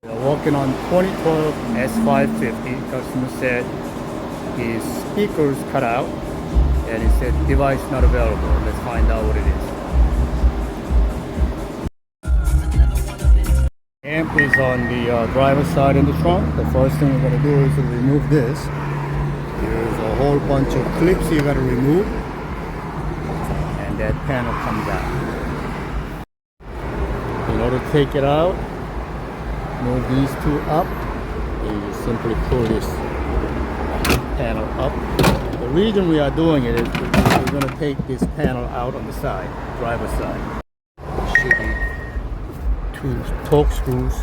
We're working on 2012 S550. Customer said his speakers cut out and it said device not available. Let's find out what it is. Amp is on the driver's side in the trunk. The first thing we're going to do is to remove this. There's a whole bunch of clips you got to remove, and that panel comes out. In order to take it out, move these two up, and you simply pull this panel up. The reason we are doing it is we're going to take this panel out on the side, driver's side. There should be two torque screws,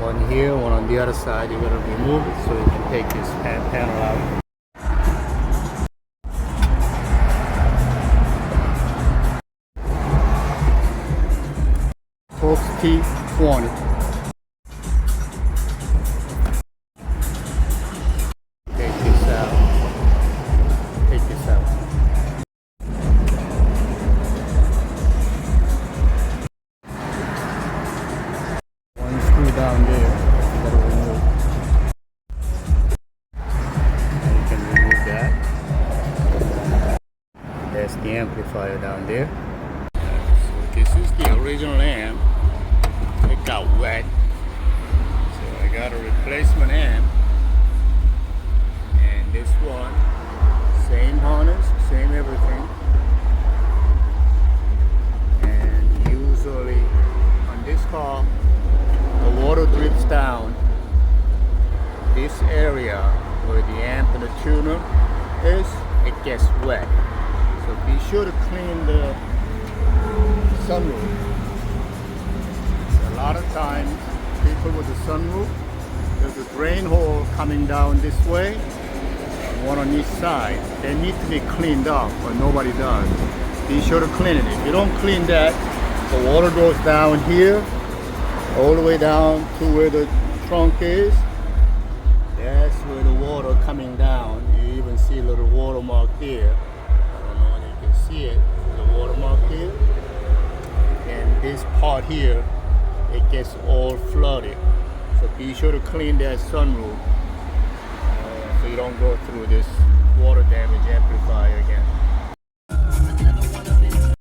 one here, one on the other side. You're going to remove it so you can take this panel out. Coaxial T20. Take this out. Take this out. One screw down there. You gotta remove. And you can remove that. That's the amplifier down there. So this is the original amp. It got wet, so I got a replacement amp, and this one, same harness, same everything. And usually on this car, the water drips down this area where the amp and the tuner is. It gets wet, so be sure to clean the sunroof. A lot of times, people with the sunroof, there's a drain hole coming down this way, one on each side. They need to be cleaned up, but nobody does. Be sure to clean it. If you don't clean that, the water goes down here, all the way down to where the trunk is. That's where the water coming down. You even see a little watermark here. I don't know if you can see it. There's a watermark here. And this part here, it gets all flooded. So be sure to clean that sunroof so you don't go through this water damage amplifier again.